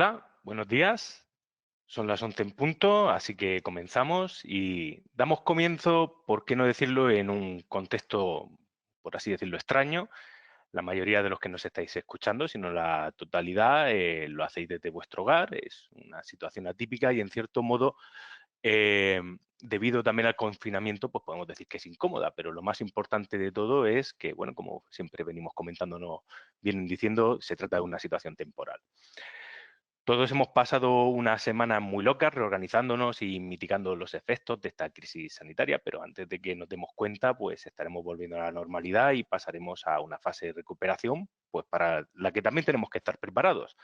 Hola, buenos días. Son las 11 en punto, así que comenzamos y damos comienzo, por qué no decirlo, en un contexto, por así decirlo, extraño. La mayoría de los que nos estáis escuchando, si no la totalidad, lo hacéis desde vuestro hogar. Es una situación atípica y, en cierto modo, eh, debido también al confinamiento, pues podemos decir que es incómoda, pero lo más importante de todo es que, bueno, como siempre venimos comentándonos, vienen diciendo, se trata de una situación temporal. Todos hemos pasado unas semanas muy locas reorganizándonos y mitigando los efectos de esta crisis sanitaria, pero antes de que nos demos cuenta, pues estaremos volviendo a la normalidad y pasaremos a una fase de recuperación, pues para la que también tenemos que estar preparados.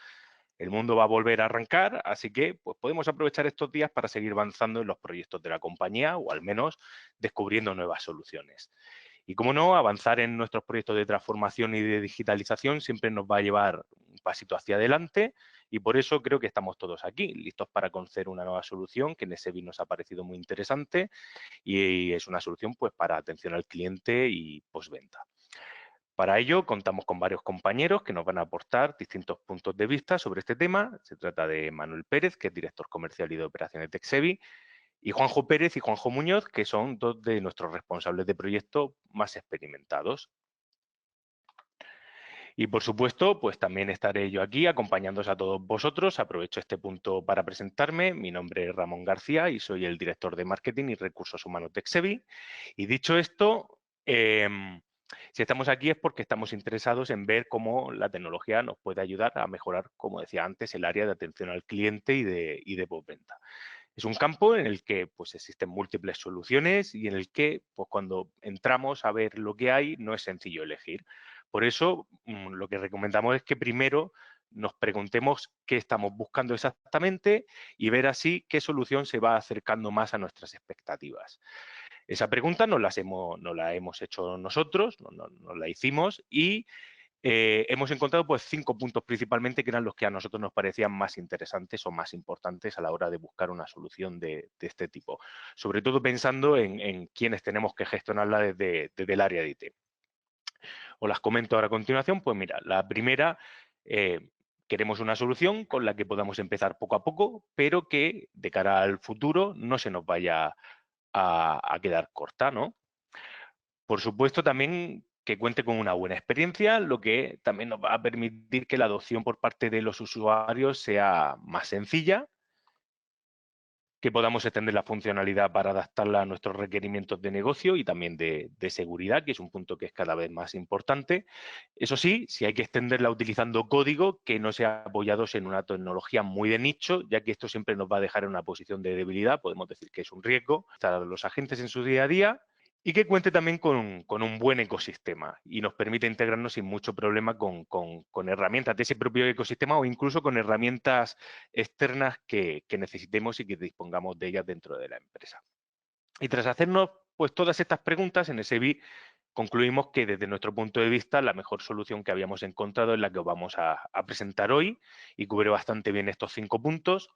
El mundo va a volver a arrancar, así que pues podemos aprovechar estos días para seguir avanzando en los proyectos de la compañía o al menos descubriendo nuevas soluciones. Y como no, avanzar en nuestros proyectos de transformación y de digitalización siempre nos va a llevar un pasito hacia adelante y por eso creo que estamos todos aquí, listos para conocer una nueva solución que en SEBI nos ha parecido muy interesante y es una solución pues para atención al cliente y postventa. Para ello contamos con varios compañeros que nos van a aportar distintos puntos de vista sobre este tema. Se trata de Manuel Pérez, que es director comercial y de operaciones de Exevi, y Juanjo Pérez y Juanjo Muñoz, que son dos de nuestros responsables de proyecto más experimentados. Y por supuesto, pues también estaré yo aquí acompañándoos a todos vosotros. Aprovecho este punto para presentarme. Mi nombre es Ramón García y soy el director de Marketing y Recursos Humanos de Exevi. Y dicho esto, si estamos aquí es porque estamos interesados en ver cómo la tecnología nos puede ayudar a mejorar, como decía antes, el área de atención al cliente y de postventa. Es un campo en el que pues, existen múltiples soluciones y en el que pues, cuando entramos a ver lo que hay no es sencillo elegir. Por eso lo que recomendamos es que primero nos preguntemos qué estamos buscando exactamente y ver así qué solución se va acercando más a nuestras expectativas. Esa pregunta nos la hemos hecho nosotros, nos la hicimos y hemos encontrado pues 5 puntos principalmente que eran los que a nosotros nos parecían más interesantes o más importantes a la hora de buscar una solución de este tipo. Sobre todo pensando en quienes tenemos que gestionarla desde el área de IT. Os las comento ahora a continuación. Pues mira, la primera, queremos una solución con la que podamos empezar poco a poco, pero que de cara al futuro no se nos vaya a quedar corta, ¿no? Por supuesto, también que cuente con una buena experiencia, lo que también nos va a permitir que la adopción por parte de los usuarios sea más sencilla, que podamos extender la funcionalidad para adaptarla a nuestros requerimientos de negocio y también de seguridad, que es un punto que es cada vez más importante. Eso sí, si hay que extenderla utilizando código que no sea apoyados en una tecnología muy de nicho, ya que esto siempre nos va a dejar en una posición de debilidad, podemos decir que es un riesgo para los agentes en su día a día y que cuente también con un buen ecosistema y nos permite integrarnos sin mucho problema con herramientas de ese propio ecosistema o incluso con herramientas externas que necesitemos y que dispongamos de ellas dentro de la empresa. Y tras hacernos pues todas estas preguntas en SEBI concluimos que desde nuestro punto de vista la mejor solución que habíamos encontrado es la que os vamos a presentar hoy y cubre bastante bien estos 5 puntos.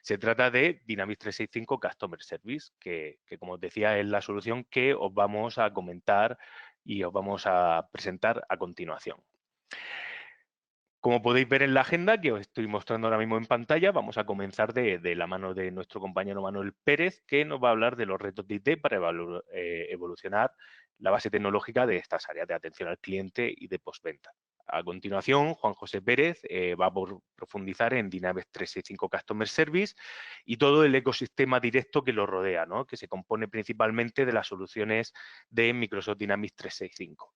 Se trata de Dynamics 365 Customer Service, que como os decía es la solución que os vamos a comentar y os vamos a presentar a continuación. Como podéis ver en la agenda que os estoy mostrando ahora mismo en pantalla, vamos a comenzar de la mano de nuestro compañero Manuel Pérez, que nos va a hablar de los retos de IT para evolucionar la base tecnológica de estas áreas de atención al cliente y de postventa. A continuación, Juan José Pérez va a profundizar en Dynamics 365 Customer Service y todo el ecosistema directo que lo rodea, ¿no? Que se compone principalmente de las soluciones de Microsoft Dynamics 365.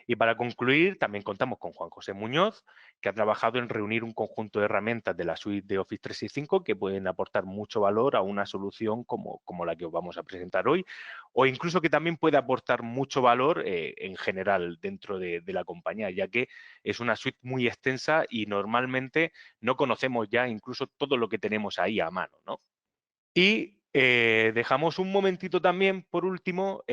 Y para concluir, también contamos con Juan José Muñoz, que ha trabajado en reunir un conjunto de herramientas de la suite de Office 365 que pueden aportar mucho valor a una solución como la que os vamos a presentar hoy, o incluso que también puede aportar mucho valor en general dentro de la compañía, ya que es una suite muy extensa y normalmente no conocemos ya incluso todo lo que tenemos ahí a mano, ¿no? Y dejamos un momentito también, por último,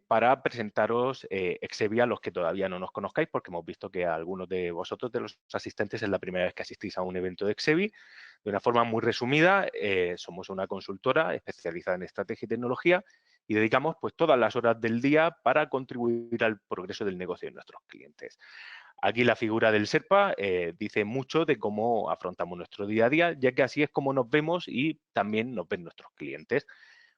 para presentaros Exevi a los que todavía no nos conozcáis, porque hemos visto que a algunos de vosotros, de los asistentes, es la primera vez que asistís a un evento de Exevi. De una forma muy resumida, somos una consultora especializada en estrategia y tecnología y dedicamos pues, todas las horas del día para contribuir al progreso del negocio de nuestros clientes. Aquí la figura del Sherpa dice mucho de cómo afrontamos nuestro día a día, ya que así es como nos vemos y también nos ven nuestros clientes.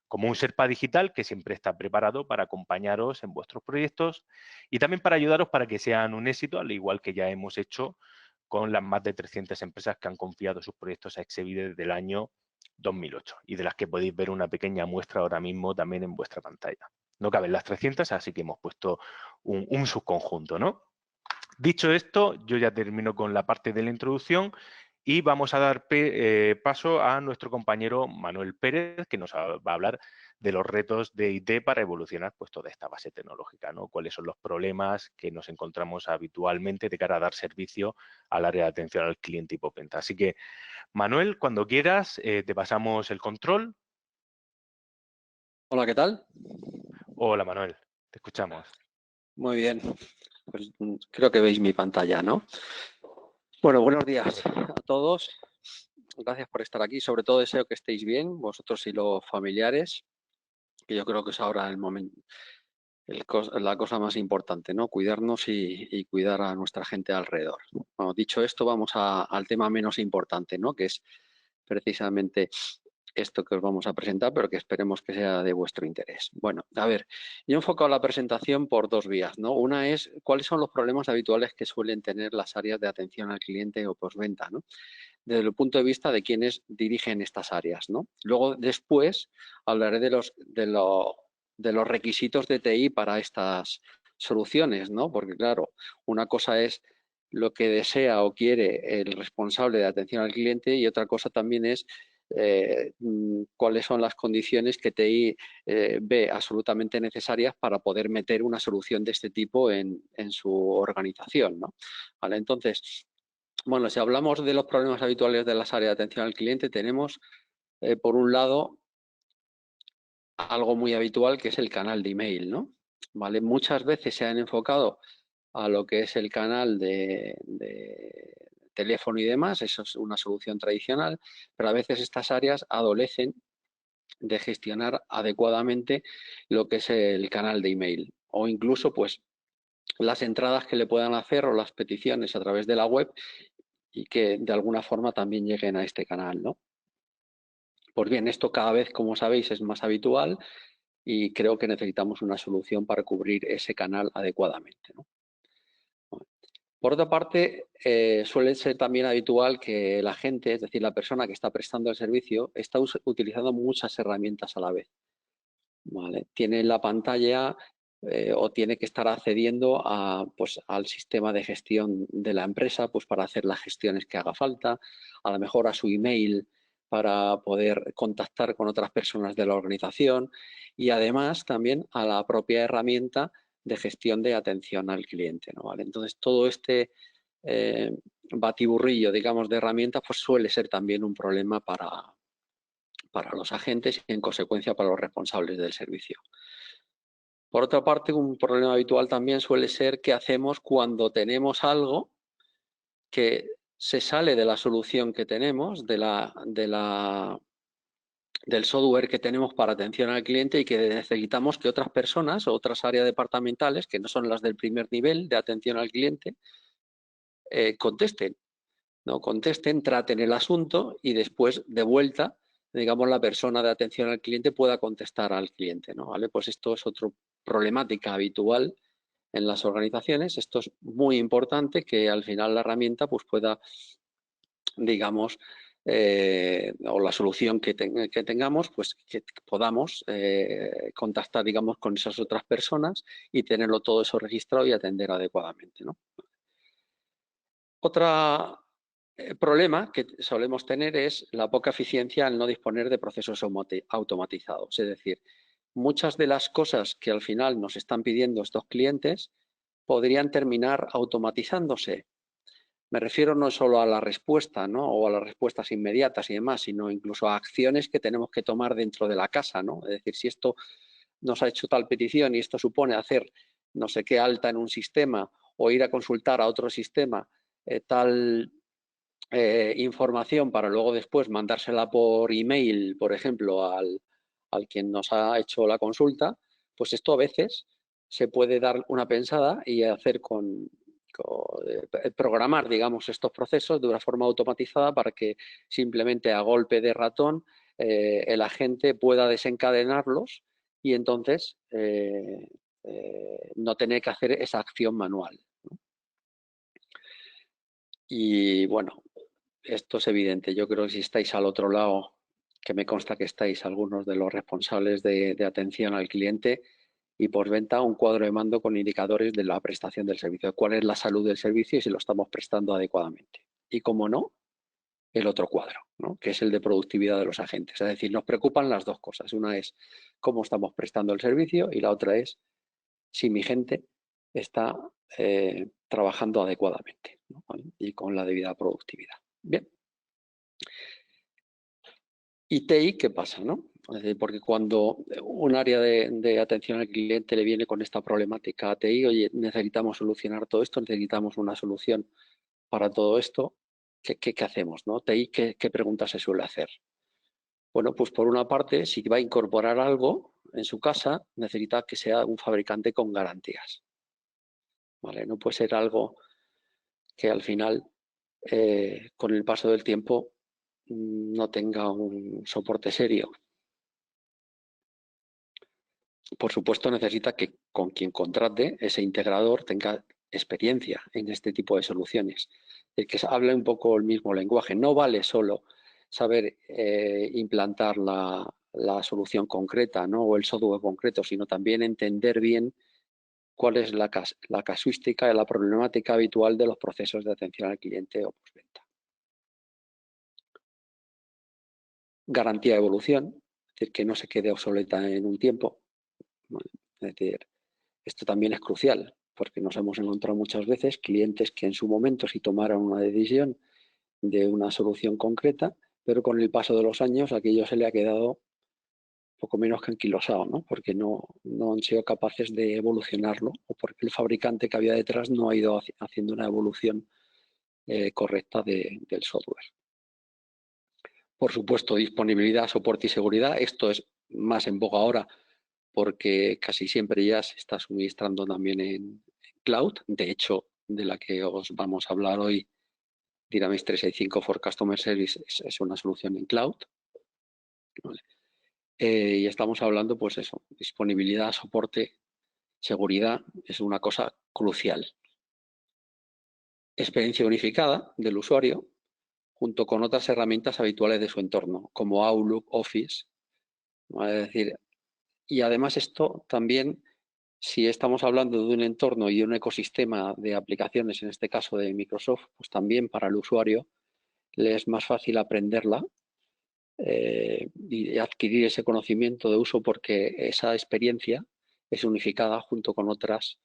Como un Sherpa digital que siempre está preparado para acompañaros en vuestros proyectos y también para ayudaros para que sean un éxito, al igual que ya hemos hecho con las más de 300 empresas que han confiado sus proyectos a Exevi desde el año 2008 y de las que podéis ver una pequeña muestra ahora mismo también en vuestra pantalla. No caben las 300, así que hemos puesto un subconjunto, ¿no? Dicho esto, yo ya termino con la parte de la introducción y vamos a dar paso a nuestro compañero Manuel Pérez, que nos va a hablar de los retos de IT para evolucionar pues, toda esta base tecnológica, ¿no? Cuáles son los problemas que nos encontramos habitualmente de cara a dar servicio al área de atención al cliente y postventa. Así que, Manuel, cuando quieras, te pasamos el control. Hola, ¿qué tal? Hola, Manuel, te escuchamos. Muy bien. Pues creo que veis mi pantalla, ¿no? Bueno, buenos días a todos. Gracias por estar aquí. Sobre todo deseo que estéis bien, vosotros y los familiares, que yo creo que es ahora el momento, la cosa más importante, ¿no? Cuidarnos y cuidar a nuestra gente alrededor. Bueno, dicho esto, vamos al tema menos importante, ¿no? Que es precisamente esto que os vamos a presentar, pero que esperemos que sea de vuestro interés. Bueno, a ver, yo he enfocado la presentación por dos vías, ¿no? Una es cuáles son los problemas habituales que suelen tener las áreas de atención al cliente o postventa, ¿no? Desde el punto de vista de quienes dirigen estas áreas, ¿no? Luego, después, hablaré de los requisitos de TI para estas soluciones, ¿no? Porque, claro, una cosa es lo que desea o quiere el responsable de atención al cliente y otra cosa también es cuáles son las condiciones que TI ve absolutamente necesarias para poder meter una solución de este tipo en su organización, ¿no? ¿Vale? Entonces, bueno, si hablamos de los problemas habituales de las áreas de atención al cliente, tenemos, por un lado, algo muy habitual que es el canal de email, ¿no? ¿Vale? Muchas veces se han enfocado a lo que es el canal de teléfono y demás, eso es una solución tradicional, pero a veces estas áreas adolecen de gestionar adecuadamente lo que es el canal de email o incluso pues las entradas que le puedan hacer o las peticiones a través de la web y que de alguna forma también lleguen a este canal, ¿no? Pues bien, esto cada vez, como sabéis, es más habitual y creo que necesitamos una solución para cubrir ese canal adecuadamente, ¿no? Por otra parte, suele ser también habitual que la gente, es decir, la persona que está prestando el servicio, está utilizando muchas herramientas a la vez. ¿Vale? Tiene en la pantalla o tiene que estar accediendo pues, al sistema de gestión de la empresa pues, para hacer las gestiones que haga falta, a lo mejor a su email para poder contactar con otras personas de la organización y además también a la propia herramienta de gestión de atención al cliente, ¿no? ¿Vale? Entonces, todo este eh, batiburrillo, digamos, de herramientas, pues suele ser también un problema para los agentes y, en consecuencia, para los responsables del servicio. Por otra parte, un problema habitual también suele ser qué hacemos cuando tenemos algo que se sale de la solución que tenemos, del software que tenemos para atención al cliente y que necesitamos que otras personas o otras áreas departamentales, que no son las del primer nivel de atención al cliente, contesten, ¿no? Contesten, traten el asunto y después, de vuelta, digamos, la persona de atención al cliente pueda contestar al cliente, ¿no? ¿Vale? Pues esto es otra problemática habitual en las organizaciones. Esto es muy importante, que al final la herramienta pues pueda, digamos, o la solución que tengamos, pues que podamos contactar, digamos, con esas otras personas y tenerlo todo eso registrado y atender adecuadamente, ¿no? Otro problema que solemos tener es la poca eficiencia al no disponer de procesos automatizados. Es decir, muchas de las cosas que al final nos están pidiendo estos clientes podrían terminar automatizándose. Me refiero no solo a la respuesta, ¿no? O a las respuestas inmediatas y demás, sino incluso a acciones que tenemos que tomar dentro de la casa, ¿no? Es decir, si esto nos ha hecho tal petición y esto supone hacer no sé qué alta en un sistema o ir a consultar a otro sistema tal información para luego después mandársela por email, por ejemplo, al quien nos ha hecho la consulta, pues esto a veces se puede dar una pensada y hacer con programar, digamos, estos procesos de una forma automatizada para que simplemente a golpe de ratón el agente pueda desencadenarlos y entonces no tener que hacer esa acción manual, ¿no? Y bueno, esto es evidente. Yo creo que si estáis al otro lado, que me consta que estáis algunos de los responsables de atención al cliente y postventa, un cuadro de mando con indicadores de la prestación del servicio, cuál es la salud del servicio y si lo estamos prestando adecuadamente. Y como no, el otro cuadro, ¿no? Que es el de productividad de los agentes. Es decir, nos preocupan las dos cosas. Una es cómo estamos prestando el servicio y la otra es si mi gente está trabajando adecuadamente, ¿no? Y con la debida productividad. Bien. ¿Y TI qué pasa, no? Es decir, porque cuando un área de atención al cliente le viene con esta problemática a TI, oye, necesitamos solucionar todo esto, necesitamos una solución para todo esto, ¿qué hacemos, no? TI, ¿qué preguntas se suele hacer? Bueno, pues por una parte, si va a incorporar algo en su casa, necesita que sea un fabricante con garantías, ¿vale? No puede ser algo que al final, con el paso del tiempo, no tenga un soporte serio. Por supuesto, necesita que con quien contrate ese integrador tenga experiencia en este tipo de soluciones, que hable un poco el mismo lenguaje. No vale solo saber implantar la solución concreta, ¿no? O el software concreto, sino también entender bien cuál es la casuística y la problemática habitual de los procesos de atención al cliente o postventa. Garantía de evolución, es decir, que no se quede obsoleta en un tiempo. Es decir, esto también es crucial, porque nos hemos encontrado muchas veces clientes que en su momento sí tomaron una decisión de una solución concreta, pero con el paso de los años aquello se le ha quedado poco menos que anquilosado, ¿no? Porque no han sido capaces de evolucionarlo o porque el fabricante que había detrás no ha ido haciendo una evolución correcta del software. Por supuesto, disponibilidad, soporte y seguridad. Esto es más en boga ahora porque casi siempre ya se está suministrando también en cloud. De hecho, de la que os vamos a hablar hoy, Dynamics 365 for Customer Service es una solución en cloud. ¿Vale? Y estamos hablando, pues eso, disponibilidad, soporte, seguridad, es una cosa crucial. Experiencia unificada del usuario, junto con otras herramientas habituales de su entorno, como Outlook, Office. ¿Vale? Es decir, y además esto también, si estamos hablando de un entorno y un ecosistema de aplicaciones, en este caso de Microsoft, pues también para el usuario le es más fácil aprenderla y adquirir ese conocimiento de uso porque esa experiencia es unificada junto con otras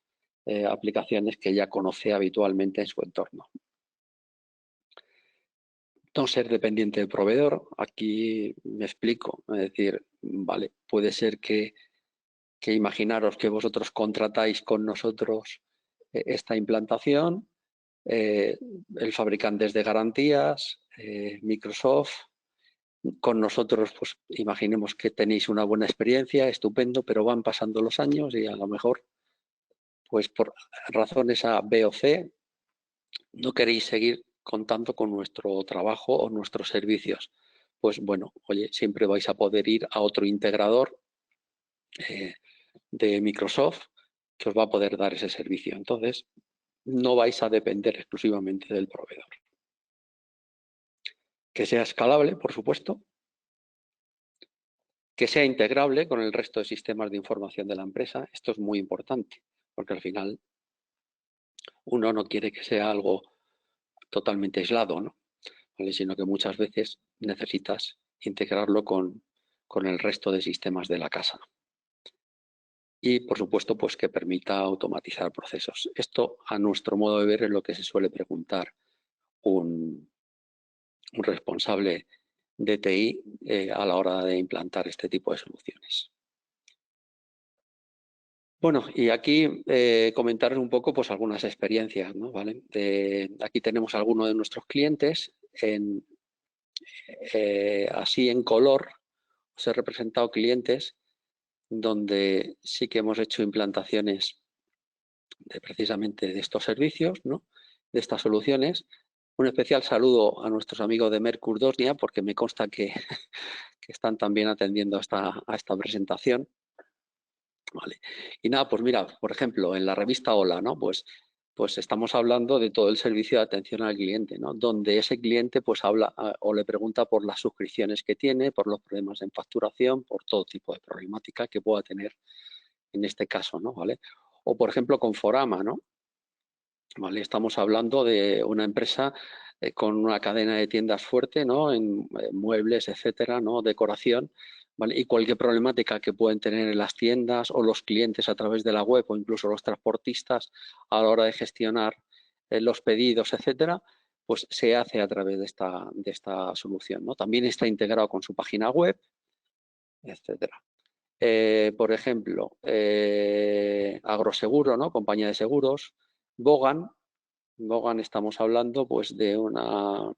aplicaciones que ya conoce habitualmente en su entorno. No ser dependiente del proveedor, aquí me explico, es decir, vale, puede ser que imaginaros que vosotros contratáis con nosotros esta implantación, el fabricante es de garantías, Microsoft, con nosotros pues imaginemos que tenéis una buena experiencia, estupendo, pero van pasando los años y a lo mejor pues por razones A, B o C no queréis seguir contando con nuestro trabajo o nuestros servicios. Pues bueno, oye, siempre vais a poder ir a otro integrador de Microsoft que os va a poder dar ese servicio. Entonces, no vais a depender exclusivamente del proveedor. Que sea escalable, por supuesto. Que sea integrable con el resto de sistemas de información de la empresa. Esto es muy importante, porque al final uno no quiere que sea algo totalmente aislado, ¿no? ¿Vale? Sino que muchas veces necesitas integrarlo con el resto de sistemas de la casa. Y, por supuesto, pues que permita automatizar procesos. Esto, a nuestro modo de ver, es lo que se suele preguntar un responsable de TI a la hora de implantar este tipo de soluciones. Bueno, y aquí comentaros un poco pues algunas experiencias, ¿no? ¿Vale? Aquí tenemos algunos de nuestros clientes, así en color os he representado clientes donde sí que hemos hecho implantaciones precisamente de estos servicios, ¿no? De estas soluciones. Un especial saludo a nuestros amigos de Mercurdosnia, porque me consta que, que están también atendiendo a esta presentación. Vale. Y nada, pues mira, por ejemplo, en la revista Hola, ¿no? Pues estamos hablando de todo el servicio de atención al cliente, ¿no? Donde ese cliente pues habla o le pregunta por las suscripciones que tiene, por los problemas en facturación, por todo tipo de problemática que pueda tener en este caso, ¿no? ¿Vale? O por ejemplo con Forama, ¿no? ¿Vale? Estamos hablando de una empresa con una cadena de tiendas fuerte, ¿no? En muebles, etcétera, ¿no? Decoración, ¿vale? Y cualquier problemática que pueden tener en las tiendas o los clientes a través de la web o incluso los transportistas a la hora de gestionar los pedidos, etcétera, pues se hace a través de esta solución, ¿no? También está integrado con su página web, etcétera. Por ejemplo, Agroseguro, ¿no? Compañía de seguros, Bogan estamos hablando pues de una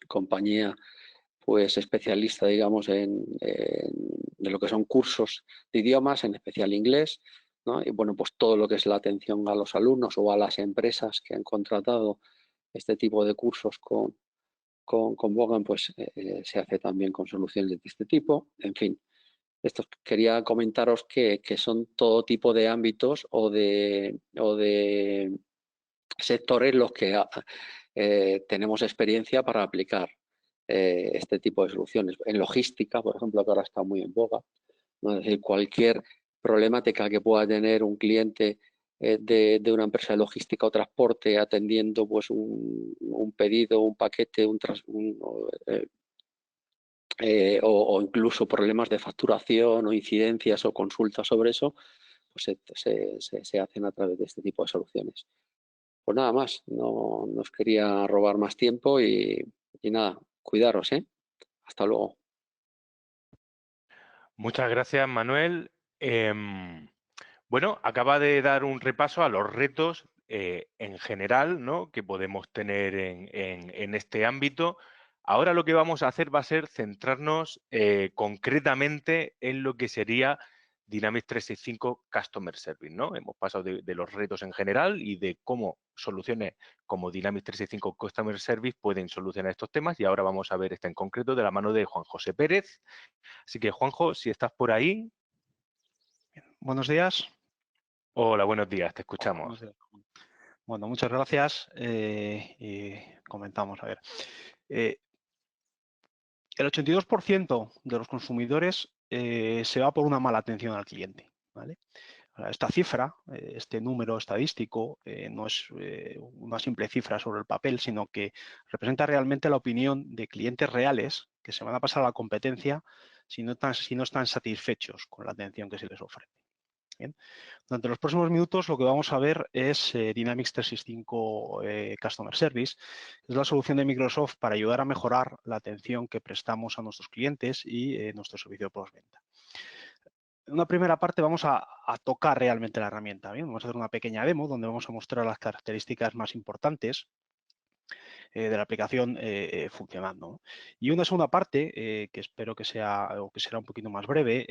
compañía pues especialista, digamos, de lo que son cursos de idiomas, en especial inglés, ¿no? Y bueno, pues todo lo que es la atención a los alumnos o a las empresas que han contratado este tipo de cursos con Bogan, pues se hace también con soluciones de este tipo. En fin, esto quería comentaros que son todo tipo de ámbitos o de sectores los que tenemos experiencia para aplicar este tipo de soluciones. En logística, por ejemplo, que ahora está muy en boga, ¿no? Es decir, cualquier problemática que pueda tener un cliente de una empresa de logística o transporte atendiendo pues un pedido, un paquete, o incluso problemas de facturación o incidencias o consultas sobre eso, pues se hacen a través de este tipo de soluciones. Pues nada más, no os quería robar más tiempo y nada, cuidaros, ¿eh? Hasta luego. Muchas gracias, Manuel. Bueno, acaba de dar un repaso a los retos en general, ¿no? Que podemos tener en este ámbito. Ahora lo que vamos a hacer va a ser centrarnos concretamente en lo que sería Dynamics 365 Customer Service, ¿no? Hemos pasado de los retos en general y de cómo soluciones como Dynamics 365 Customer Service pueden solucionar estos temas, y ahora vamos a ver este en concreto de la mano de Juan José Pérez. Así que, Juanjo, si estás por ahí. Buenos días. Hola, buenos días, te Hola, buenos escuchamos. días. Bueno, muchas gracias. Y comentamos, a ver. El 82% de los consumidores se va por una mala atención al cliente, ¿vale? Esta cifra, este número estadístico, no es una simple cifra sobre el papel, sino que representa realmente la opinión de clientes reales que se van a pasar a la competencia si no están satisfechos con la atención que se les ofrece. Bien. Durante los próximos minutos lo que vamos a ver es Dynamics 365 Customer Service. Es la solución de Microsoft para ayudar a mejorar la atención que prestamos a nuestros clientes y nuestro servicio de postventa. En una primera parte vamos a tocar realmente la herramienta. ¿Bien? Vamos a hacer una pequeña demo donde vamos a mostrar las características más importantes de la aplicación funcionando, ¿no? Y una segunda parte, que espero que sea o que será un poquito más breve,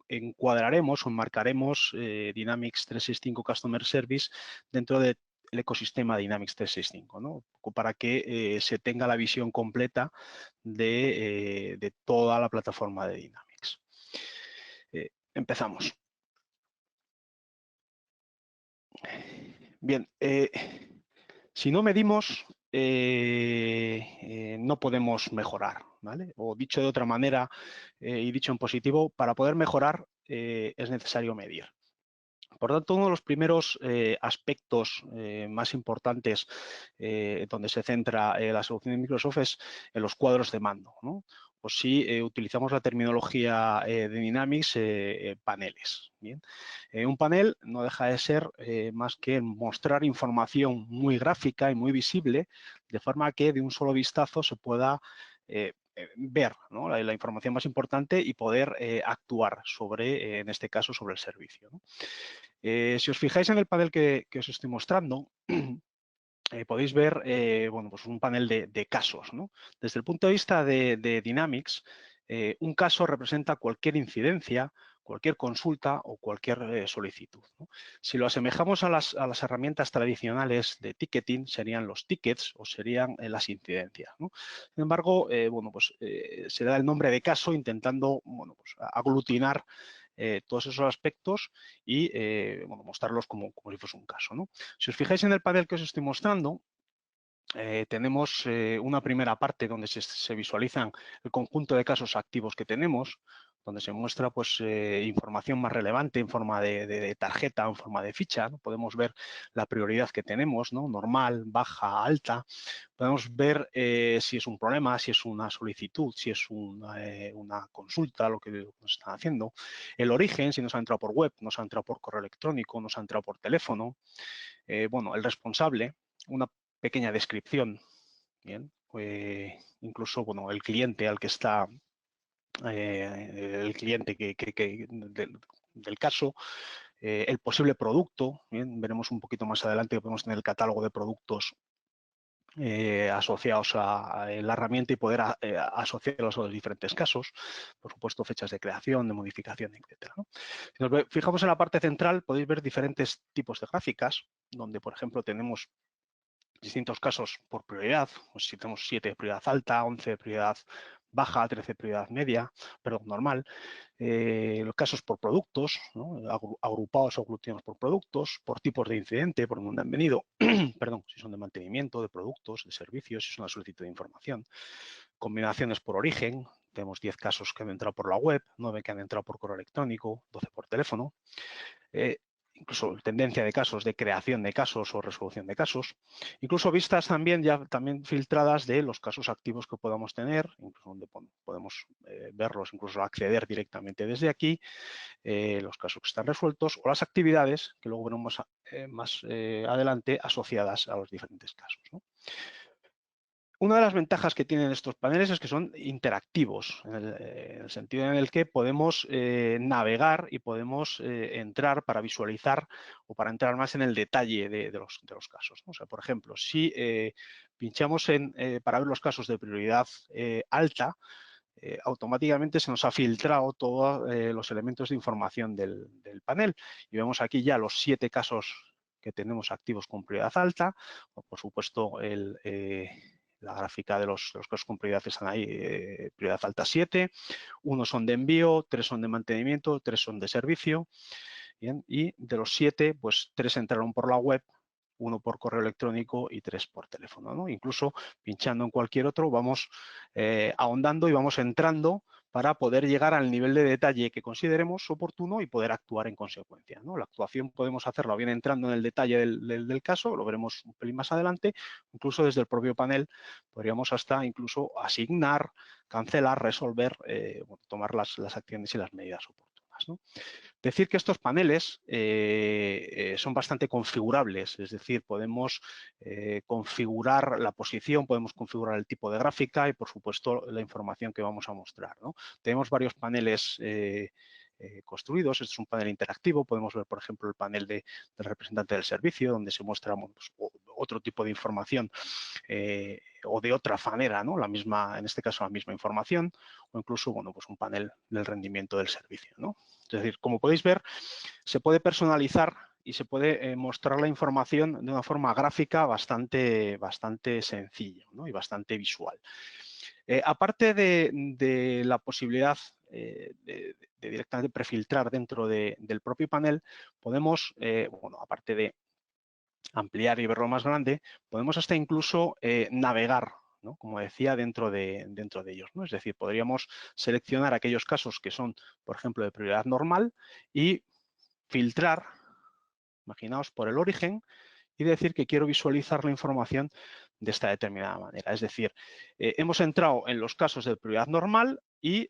encuadraremos o enmarcaremos Dynamics 365 Customer Service dentro del ecosistema Dynamics 365, ¿no? Para que se tenga la visión completa de toda la plataforma de Dynamics. Empezamos. Bien, si no medimos, no podemos mejorar, ¿vale? O dicho de otra manera y dicho en positivo, para poder mejorar es necesario medir. Por tanto, uno de los primeros aspectos más importantes donde se centra la solución de Microsoft es en los cuadros de mando, ¿no? O si utilizamos la terminología de Dynamics, paneles. ¿Bien? Un panel no deja de ser más que mostrar información muy gráfica y muy visible, de forma que de un solo vistazo se pueda ver, ¿no? la información más importante y poder actuar sobre, en este caso, sobre el servicio, ¿no? Si os fijáis en el panel que os estoy mostrando, podéis ver bueno, pues un panel de casos, ¿no? Desde el punto de vista de Dynamics, un caso representa cualquier incidencia, cualquier consulta o cualquier solicitud, ¿no? Si lo asemejamos a las herramientas tradicionales de ticketing, serían los tickets o serían las incidencias, ¿no? Sin embargo, bueno, pues se da el nombre de caso intentando, bueno, pues aglutinar todos esos aspectos y bueno, mostrarlos como si fuese un caso, ¿no? Si os fijáis en el panel que os estoy mostrando, tenemos una primera parte donde se visualizan el conjunto de casos activos que tenemos, donde se muestra pues, información más relevante en forma de tarjeta o en forma de ficha, ¿no? Podemos ver la prioridad que tenemos, ¿no? Normal, baja, alta. Podemos ver si es un problema, si es una solicitud, si es una consulta, lo que nos están haciendo. El origen, si nos ha entrado por web, nos ha entrado por correo electrónico, nos ha entrado por teléfono. Bueno, el responsable, una pequeña descripción, bien, incluso, bueno, el cliente al que está, el cliente del caso, el posible producto, bien, veremos un poquito más adelante que podemos tener el catálogo de productos asociados a la herramienta y poder asociarlos a los diferentes casos, por supuesto fechas de creación, de modificación, etcétera, ¿no? Si nos fijamos en la parte central podéis ver diferentes tipos de gráficas, donde por ejemplo tenemos distintos casos por prioridad, pues si tenemos 7 de prioridad alta, 11 de prioridad baja, 13 de prioridad media, perdón, normal, los casos por productos, ¿no? Agrupados o aglutinados por productos, por tipos de incidente, por donde han venido, perdón, si son de mantenimiento, de productos, de servicios, si es una solicitud de información, combinaciones por origen, tenemos 10 casos que han entrado por la web, 9 que han entrado por correo electrónico, 12 por teléfono, incluso tendencia de casos, de creación de casos o resolución de casos, incluso vistas también filtradas de los casos activos que podamos tener, incluso donde podemos verlos, incluso acceder directamente desde aquí, los casos que están resueltos o las actividades que luego veremos más adelante asociadas a los diferentes casos, ¿no? Una de las ventajas que tienen estos paneles es que son interactivos, en el sentido en el que podemos navegar y podemos entrar para visualizar o para entrar más en el detalle de los casos, ¿no? O sea, por ejemplo, si pinchamos para ver los casos de prioridad alta, automáticamente se nos ha filtrado todos los elementos de información del panel y vemos aquí ya los 7 casos que tenemos activos con prioridad alta, o por supuesto la gráfica de los casos con prioridad están ahí, prioridad alta 7, 1 son de envío, 3 son de mantenimiento, 3 son de servicio, bien, y de los 7, pues 3 entraron por la web, 1 por correo electrónico y 3 por teléfono, ¿no? Incluso pinchando en cualquier otro vamos ahondando y vamos entrando para poder llegar al nivel de detalle que consideremos oportuno y poder actuar en consecuencia, ¿no? La actuación podemos hacerla bien entrando en el detalle del caso, lo veremos un pelín más adelante, incluso desde el propio panel podríamos hasta incluso asignar, cancelar, resolver, bueno, tomar las acciones y las medidas oportunas, ¿no? Decir que estos paneles son bastante configurables, es decir, podemos configurar la posición, podemos configurar el tipo de gráfica y, por supuesto, la información que vamos a mostrar, ¿no? Tenemos varios paneles construidos. Este es un panel interactivo. Podemos ver, por ejemplo, el panel del representante del servicio, donde se muestra pues, otro tipo de información o de otra manera, ¿no? En este caso, la misma información, o incluso, bueno, pues un panel del rendimiento del servicio, ¿no? Es decir, como podéis ver, se puede personalizar y se puede mostrar la información de una forma gráfica bastante sencilla, ¿no? Y bastante visual. Aparte de la posibilidad de directamente prefiltrar dentro del propio panel, podemos, bueno, aparte de ampliar y verlo más grande, podemos hasta incluso navegar, ¿no? Como decía, dentro de ellos, ¿no? Es decir, podríamos seleccionar aquellos casos que son, por ejemplo, de prioridad normal y filtrar, imaginaos, por el origen y decir que quiero visualizar la información de esta determinada manera. Es decir, hemos entrado en los casos de prioridad normal y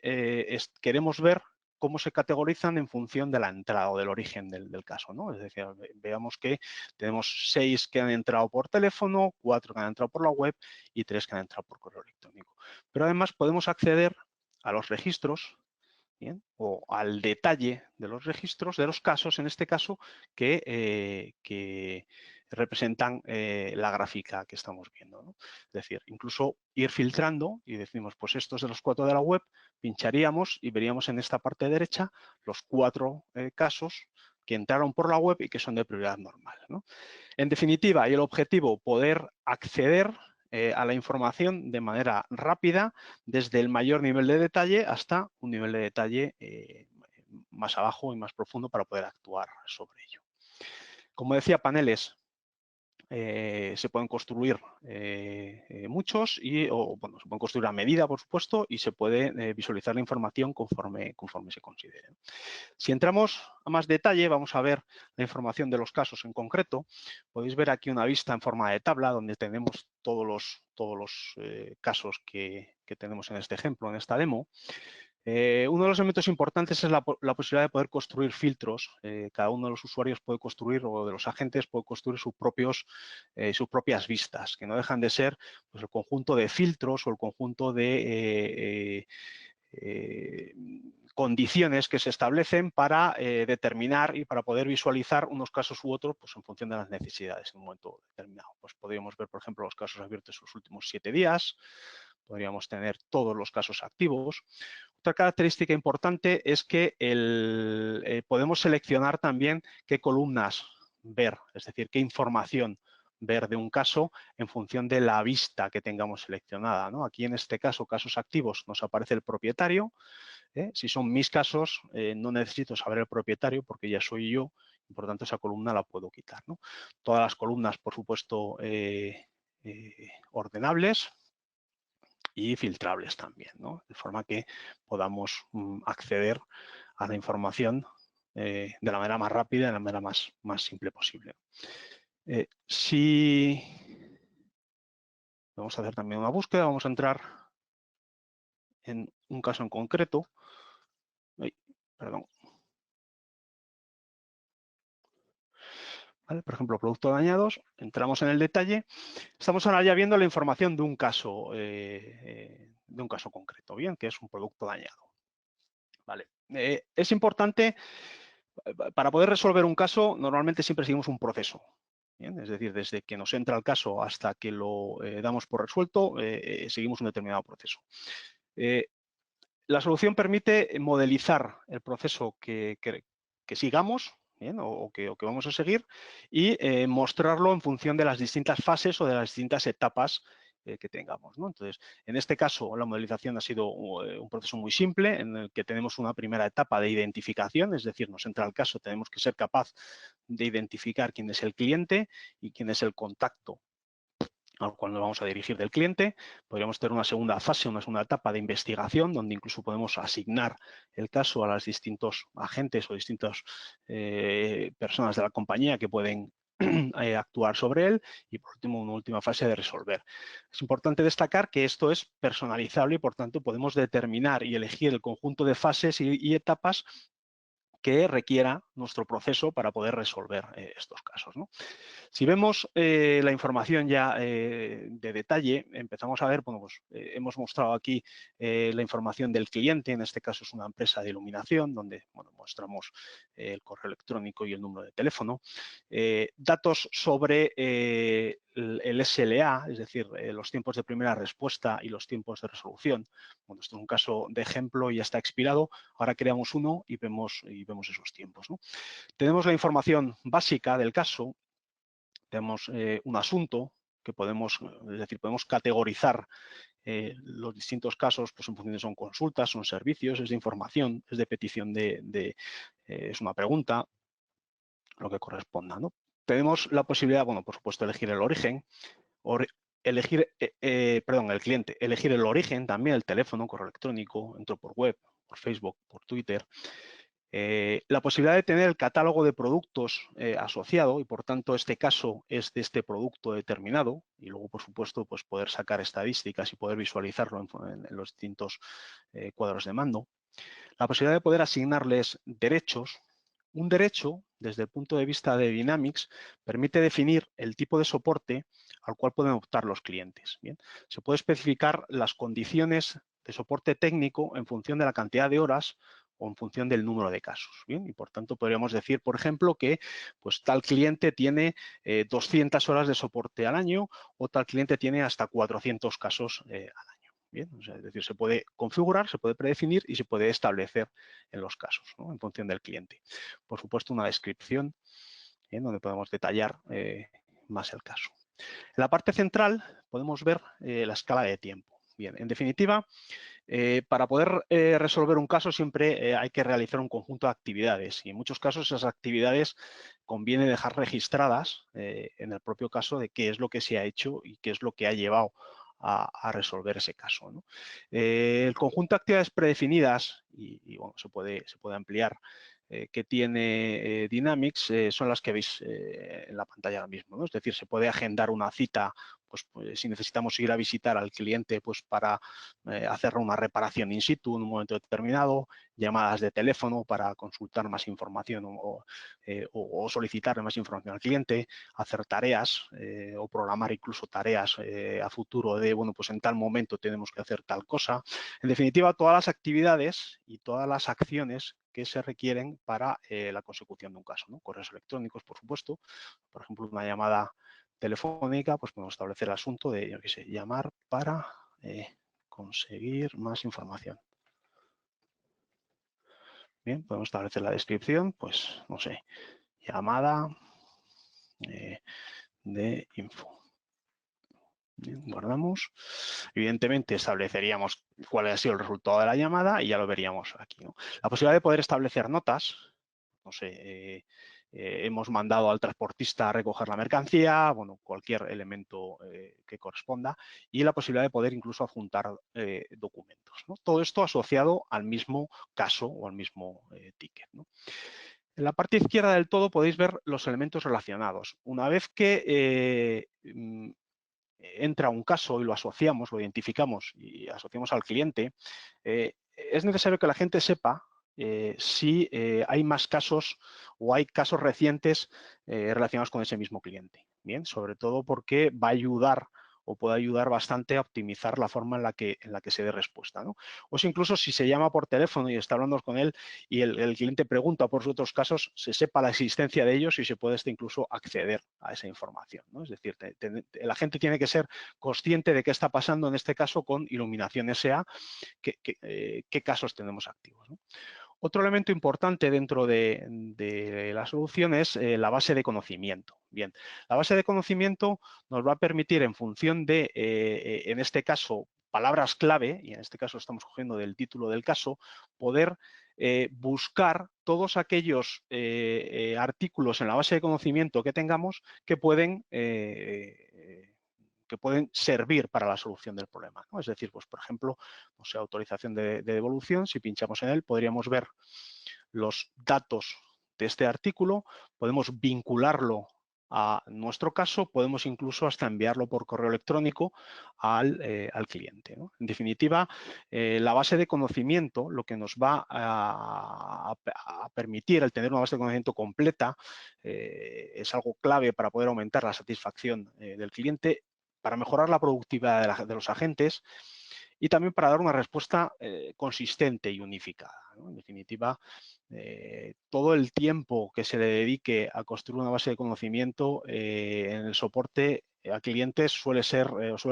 queremos ver cómo se categorizan en función de la entrada o del origen del caso, ¿no? Es decir, veamos que tenemos 6 que han entrado por teléfono, 4 que han entrado por la web y 3 que han entrado por correo electrónico. Pero además podemos acceder a los registros, ¿bien? O al detalle de los registros, de los casos, en este caso, que representan la gráfica que estamos viendo, ¿no? Es decir, incluso ir filtrando y decimos, pues estos de los 4 de la web, pincharíamos y veríamos en esta parte derecha los 4 casos que entraron por la web y que son de prioridad normal, ¿no? En definitiva, y el objetivo, poder acceder a la información de manera rápida desde el mayor nivel de detalle hasta un nivel de detalle más abajo y más profundo para poder actuar sobre ello. Como decía, paneles se pueden construir muchos o bueno, se pueden construir a medida, por supuesto, y se puede visualizar la información conforme se considere. Si entramos a más detalle, vamos a ver la información de los casos en concreto. Podéis ver aquí una vista en forma de tabla donde tenemos todos los casos que tenemos en este ejemplo, en esta demo. Uno de los elementos importantes es la posibilidad de poder construir filtros. Cada uno de los usuarios puede construir, o de los agentes puede construir sus propias vistas, que no dejan de ser pues, el conjunto de filtros o el conjunto de condiciones que se establecen para determinar y para poder visualizar unos casos u otros pues, en función de las necesidades en un momento determinado. Pues podríamos ver, por ejemplo, los casos abiertos en los últimos 7 días, podríamos tener todos los casos activos. Otra característica importante es que podemos seleccionar también qué columnas ver, es decir, qué información ver de un caso en función de la vista que tengamos seleccionada, ¿no? Aquí en este caso, casos activos, nos aparece el propietario. Si son mis casos, no necesito saber el propietario porque ya soy yo y por tanto esa columna la puedo quitar, ¿no? Todas las columnas, por supuesto, ordenables y filtrables también, ¿no? De forma que podamos acceder a la información de la manera más rápida, de la manera más simple posible. Si vamos a hacer también una búsqueda, vamos a entrar en un caso en concreto. Ay, perdón. ¿Vale? Por ejemplo, productos dañados, entramos en el detalle. Estamos ahora ya viendo la información de un caso concreto, bien, que es un producto dañado. Vale. Es importante, para poder resolver un caso, normalmente siempre seguimos un proceso. Bien, es decir, desde que nos entra el caso hasta que lo damos por resuelto, seguimos un determinado proceso. La solución permite modelizar el proceso que sigamos, ¿bien? o que vamos a seguir y mostrarlo en función de las distintas fases o de las distintas etapas que tengamos, ¿no? Entonces, en este caso, la modelización ha sido un proceso muy simple en el que tenemos una primera etapa de identificación, es decir, nos entra el caso, tenemos que ser capaz de identificar quién es el cliente y quién es el contacto al cual nos vamos a dirigir del cliente. Podríamos tener una segunda fase, una segunda etapa de investigación, donde incluso podemos asignar el caso a los distintos agentes o distintas personas de la compañía que pueden actuar sobre él y, por último, una última fase de resolver. Es importante destacar que esto es personalizable y, por tanto, podemos determinar y elegir el conjunto de fases y etapas que requiera nuestro proceso para poder resolver estos casos, ¿no? Si vemos la información ya de detalle, empezamos a ver, bueno, pues hemos mostrado aquí la información del cliente, en este caso es una empresa de iluminación, donde bueno, mostramos el correo electrónico y el número de teléfono. Datos sobre el SLA, es decir, los tiempos de primera respuesta y los tiempos de resolución. Bueno, esto es un caso de ejemplo y ya está expirado. Ahora creamos uno y vemos esos tiempos, ¿no? Tenemos la información básica del caso. Tenemos un asunto que podemos categorizar los distintos casos pues en función de son consultas, son servicios, es de información, es de petición es una pregunta, lo que corresponda, ¿no? Tenemos la posibilidad, bueno, por supuesto, elegir el origen, elegir el origen también, el teléfono, correo electrónico, entro por web, por Facebook, por Twitter. La posibilidad de tener el catálogo de productos asociado y, por tanto, este caso es de este producto determinado y luego, por supuesto, pues poder sacar estadísticas y poder visualizarlo en los distintos cuadros de mando. La posibilidad de poder asignarles derechos. Un derecho, desde el punto de vista de Dynamics, permite definir el tipo de soporte al cual pueden optar los clientes. Bien, se puede especificar las condiciones de soporte técnico en función de la cantidad de horas o en función del número de casos. Bien, y por tanto podríamos decir, por ejemplo, que pues, tal cliente tiene 200 horas de soporte al año o tal cliente tiene hasta 400 casos al año. Bien, o sea, es decir, se puede configurar, se puede predefinir y se puede establecer en los casos, ¿no? En función del cliente. Por supuesto, una descripción donde podemos detallar más el caso. En la parte central podemos ver la escala de tiempo. Bien, en definitiva, para poder resolver un caso siempre hay que realizar un conjunto de actividades y en muchos casos esas actividades conviene dejar registradas en el propio caso de qué es lo que se ha hecho y qué es lo que ha llevado a resolver ese caso, ¿no? El conjunto de actividades predefinidas, y bueno, se puede ampliar, que tiene Dynamics son las que veis en la pantalla ahora mismo, ¿no? Es decir, se puede agendar una cita, pues si necesitamos ir a visitar al cliente pues para hacer una reparación in situ en un momento determinado, llamadas de teléfono para consultar más información o solicitar más información al cliente, hacer tareas o programar incluso tareas a futuro de, bueno, pues en tal momento tenemos que hacer tal cosa. En definitiva, todas las actividades y todas las acciones que se requieren para la consecución de un caso, ¿no? Correos electrónicos, por supuesto. Por ejemplo, una llamada telefónica, pues podemos establecer el asunto de, yo qué sé, llamar para conseguir más información. Bien, podemos establecer la descripción, pues, no sé, llamada de info. Bien, guardamos. Evidentemente estableceríamos cuál ha sido el resultado de la llamada y ya lo veríamos aquí, ¿no? La posibilidad de poder establecer notas, no sé, hemos mandado al transportista a recoger la mercancía, bueno, cualquier elemento que corresponda y la posibilidad de poder incluso adjuntar documentos, ¿no? Todo esto asociado al mismo caso o al mismo ticket, ¿no? En la parte izquierda del todo podéis ver los elementos relacionados. Una vez que entra un caso y lo asociamos, lo identificamos y asociamos al cliente, es necesario que la gente sepa si hay más casos o hay casos recientes relacionados con ese mismo cliente. Bien, sobre todo porque va a ayudar o puede ayudar bastante a optimizar la forma en la que se dé respuesta, ¿no? O si incluso si se llama por teléfono y está hablando con él y el cliente pregunta por sus otros casos, se sepa la existencia de ellos y se puede incluso acceder a esa información, ¿no? Es decir, la gente tiene que ser consciente de qué está pasando en este caso con Iluminación S.A., qué casos tenemos activos, ¿no? Otro elemento importante dentro de la solución es la base de conocimiento. Bien, la base de conocimiento nos va a permitir en función de, en este caso, palabras clave, y en este caso estamos cogiendo del título del caso, poder buscar todos aquellos artículos en la base de conocimiento que tengamos que pueden servir para la solución del problema, ¿no? Es decir, pues por ejemplo, no sé, autorización de devolución, si pinchamos en él podríamos ver los datos de este artículo, podemos vincularlo a nuestro caso, podemos incluso hasta enviarlo por correo electrónico al cliente, ¿no? En definitiva, la base de conocimiento, lo que nos va a permitir el tener una base de conocimiento completa, es algo clave para poder aumentar la satisfacción del cliente, para mejorar la productividad de los agentes y también para dar una respuesta consistente y unificada, ¿no? En definitiva, todo el tiempo que se le dedique a construir una base de conocimiento en el soporte a clientes suele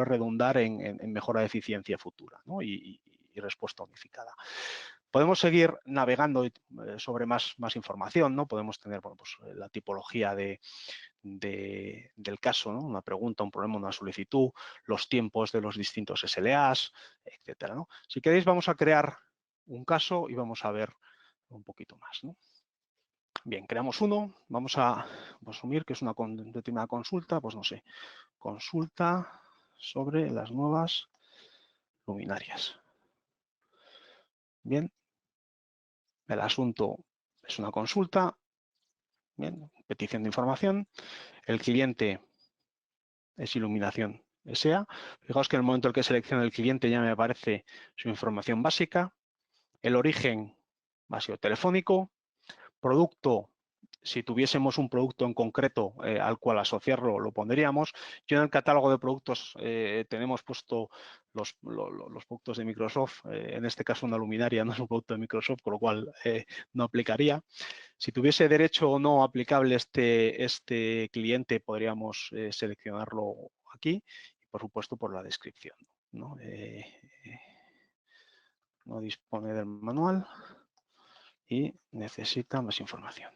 redundar en mejora de eficiencia futura, ¿no? y respuesta unificada. Podemos seguir navegando sobre más información, ¿no? Podemos tener, bueno, pues, la tipología del caso, ¿no? Una pregunta, un problema, una solicitud, los tiempos de los distintos SLAs, etcétera, ¿no? Si queréis, vamos a crear un caso y vamos a ver un poquito más, ¿no? Bien, creamos uno, vamos a asumir que es una determinada consulta, pues no sé, consulta sobre las nuevas luminarias. Bien, el asunto es una consulta, bien, petición de información, el cliente es Iluminación S.A. Fijaos que en el momento en el que selecciono el cliente ya me aparece su información básica, el origen básico telefónico, producto, si tuviésemos un producto en concreto al cual asociarlo, lo pondríamos. Yo en el catálogo de productos tenemos puesto los productos de Microsoft. En este caso, una luminaria no es un producto de Microsoft, con lo cual no aplicaría. Si tuviese derecho o no aplicable este cliente, podríamos seleccionarlo aquí y, por supuesto, por la descripción, ¿no? No dispone del manual y necesita más información.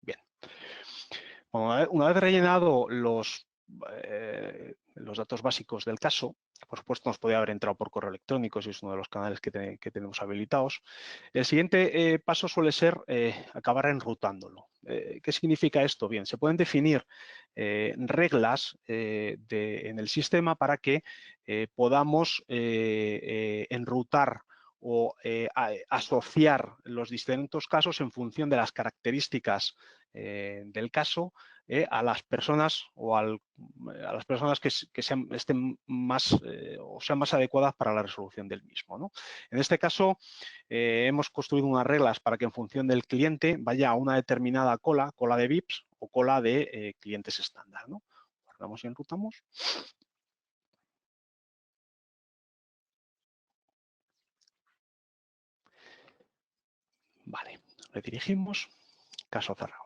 Bien. Bueno, una vez rellenado los datos básicos del caso, por supuesto nos podría haber entrado por correo electrónico si es uno de los canales que tenemos habilitados. El siguiente paso suele ser acabar enrutándolo. ¿Qué significa esto? Bien, se pueden definir reglas en el sistema para que podamos enrutar o asociar los distintos casos en función de las características del caso a las personas o a las personas que estén más o sean más adecuadas para la resolución del mismo, ¿no? En este caso, hemos construido unas reglas para que en función del cliente vaya a una determinada cola de VIPs o cola de clientes estándar, ¿no? Guardamos y enrutamos. Vale, redirigimos, caso cerrado.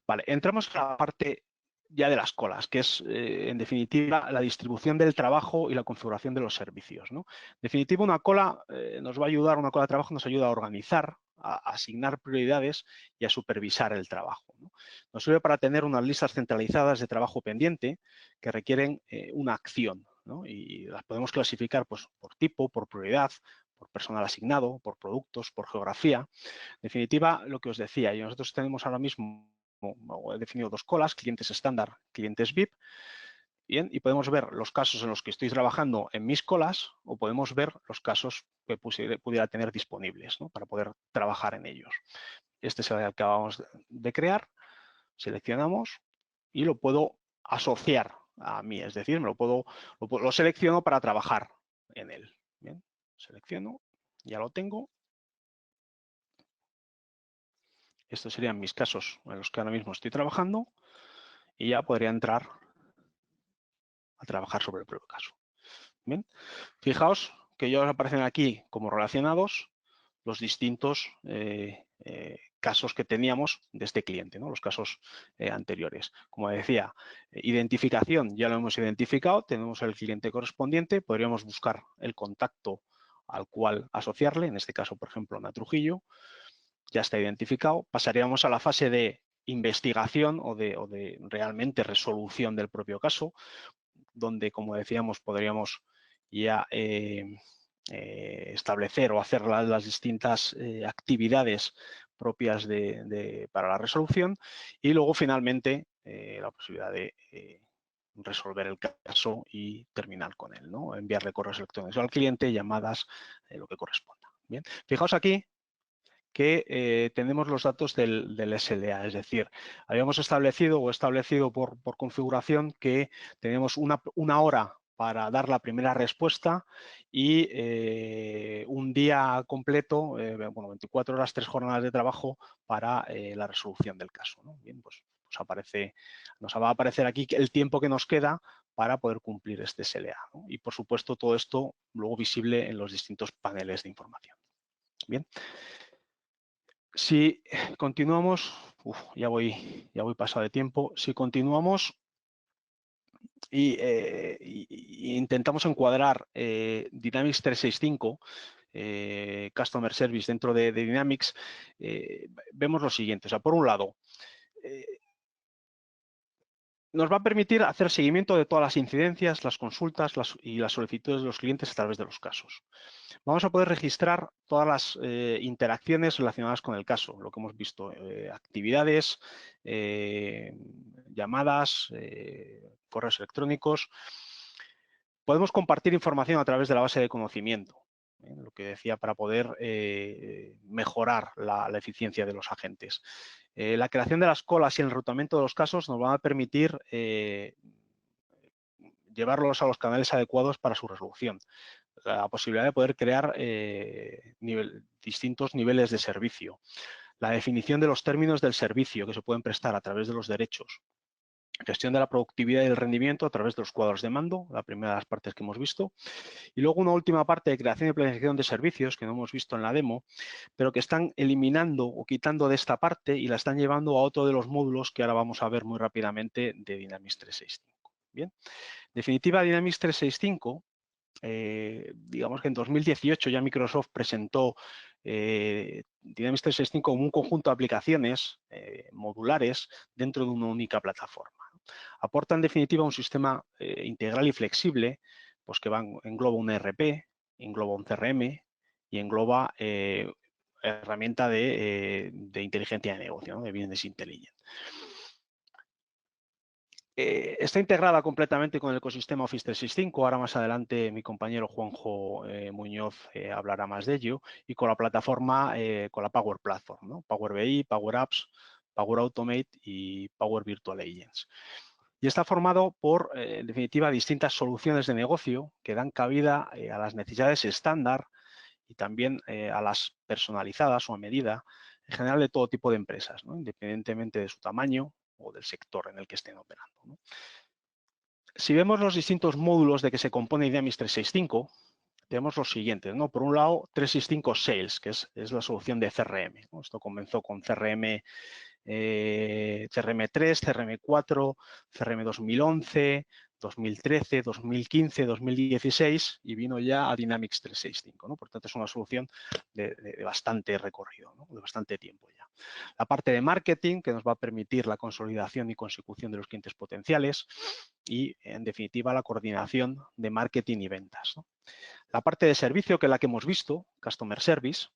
Vale, entramos a la parte ya de las colas, que es, en definitiva, la distribución del trabajo y la configuración de los servicios, ¿no? En definitiva, una cola nos va a ayudar, una cola de trabajo nos ayuda a organizar, a asignar prioridades y a supervisar el trabajo, ¿no? Nos sirve para tener unas listas centralizadas de trabajo pendiente que requieren una acción, ¿no? Y las podemos clasificar pues, por tipo, por prioridad, por personal asignado, por productos, por geografía. En definitiva, lo que os decía, y nosotros tenemos ahora mismo, he definido dos colas, clientes estándar, clientes VIP. Bien, y podemos ver los casos en los que estoy trabajando en mis colas o podemos ver los casos que pudiera tener disponibles, ¿no? Para poder trabajar en ellos. Este es el que acabamos de crear. Seleccionamos y lo puedo asociar a mí, es decir, lo selecciono para trabajar en él. Bien, selecciono, ya lo tengo. Estos serían mis casos en los que ahora mismo estoy trabajando y ya podría entrar a trabajar sobre el propio caso. Bien, fijaos que ya os aparecen aquí como relacionados los distintos casos que teníamos de este cliente, ¿no? Los casos anteriores. Como decía, identificación ya lo hemos identificado, tenemos el cliente correspondiente, podríamos buscar el contacto al cual asociarle, en este caso, por ejemplo, Ana Trujillo, ya está identificado. Pasaríamos a la fase de investigación o de realmente resolución del propio caso, donde, como decíamos, podríamos ya establecer o hacer las distintas actividades propias para la resolución y luego finalmente la posibilidad de resolver el caso y terminar con él, ¿no? Enviarle correos electrónicos al cliente, llamadas, lo que corresponda. Bien, fijaos aquí que tenemos los datos del SLA, es decir, habíamos establecido por configuración que tenemos una hora para dar la primera respuesta y un día completo, bueno, 24 horas, 3 jornadas de trabajo para la resolución del caso, ¿no? Bien, pues nos va a aparecer aquí el tiempo que nos queda para poder cumplir este SLA, ¿no? Y, por supuesto, todo esto luego visible en los distintos paneles de información. Bien. Si continuamos, ya voy pasado de tiempo, si continuamos y intentamos encuadrar Dynamics 365, Customer Service dentro de Dynamics, vemos lo siguiente. O sea, por un lado, nos va a permitir hacer seguimiento de todas las incidencias, las consultas y las solicitudes de los clientes a través de los casos. Vamos a poder registrar todas las interacciones relacionadas con el caso, lo que hemos visto, actividades, llamadas, correos electrónicos. Podemos compartir información a través de la base de conocimiento, lo que decía, para poder mejorar la eficiencia de los agentes. La creación de las colas y el enrutamiento de los casos nos van a permitir llevarlos a los canales adecuados para su resolución. La posibilidad de poder crear distintos niveles de servicio. La definición de los términos del servicio que se pueden prestar a través de los derechos. Gestión de la productividad y el rendimiento a través de los cuadros de mando, la primera de las partes que hemos visto. Y luego una última parte de creación y planificación de servicios que no hemos visto en la demo, pero que están eliminando o quitando de esta parte y la están llevando a otro de los módulos que ahora vamos a ver muy rápidamente de Dynamics 365. Bien, en definitiva, Dynamics 365, digamos que en 2018 ya Microsoft presentó Dynamics 365 como un conjunto de aplicaciones modulares dentro de una única plataforma. Aporta en definitiva un sistema integral y flexible, pues que engloba un ERP, engloba un CRM y engloba herramienta de inteligencia de negocio, ¿no? De Business Intelligence. Está integrada completamente con el ecosistema Office 365. Ahora más adelante mi compañero Juanjo Muñoz hablará más de ello. Y con la plataforma, con la Power Platform, ¿no? Power BI, Power Apps, Power Automate y Power Virtual Agents. Y está formado por, en definitiva, distintas soluciones de negocio que dan cabida a las necesidades estándar y también a las personalizadas o a medida, en general de todo tipo de empresas, ¿no? Independientemente de su tamaño o del sector en el que estén operando, ¿no? Si vemos los distintos módulos de que se compone Dynamics 365, tenemos los siguientes, ¿no? Por un lado, 365 Sales, que es la solución de CRM, ¿no? Esto comenzó con CRM3, CRM4, CRM 2011, 2013, 2015, 2016 y vino ya a Dynamics 365, ¿no? Por tanto, es una solución de bastante recorrido, ¿no? De bastante tiempo ya. La parte de marketing, que nos va a permitir la consolidación y consecución de los clientes potenciales y, en definitiva, la coordinación de marketing y ventas, ¿no? La parte de servicio, que es la que hemos visto, Customer Service.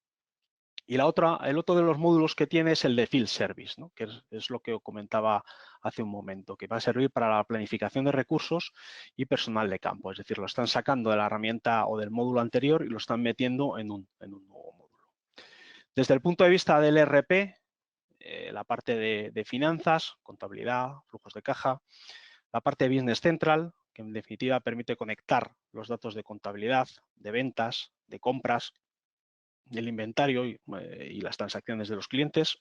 Y el otro de los módulos que tiene es el de Field Service, ¿no? Que es lo que comentaba hace un momento, que va a servir para la planificación de recursos y personal de campo. Es decir, lo están sacando de la herramienta o del módulo anterior y lo están metiendo en un nuevo módulo. Desde el punto de vista del ERP, la parte de finanzas, contabilidad, flujos de caja, la parte de Business Central, que en definitiva permite conectar los datos de contabilidad, de ventas, de compras, del inventario y las transacciones de los clientes.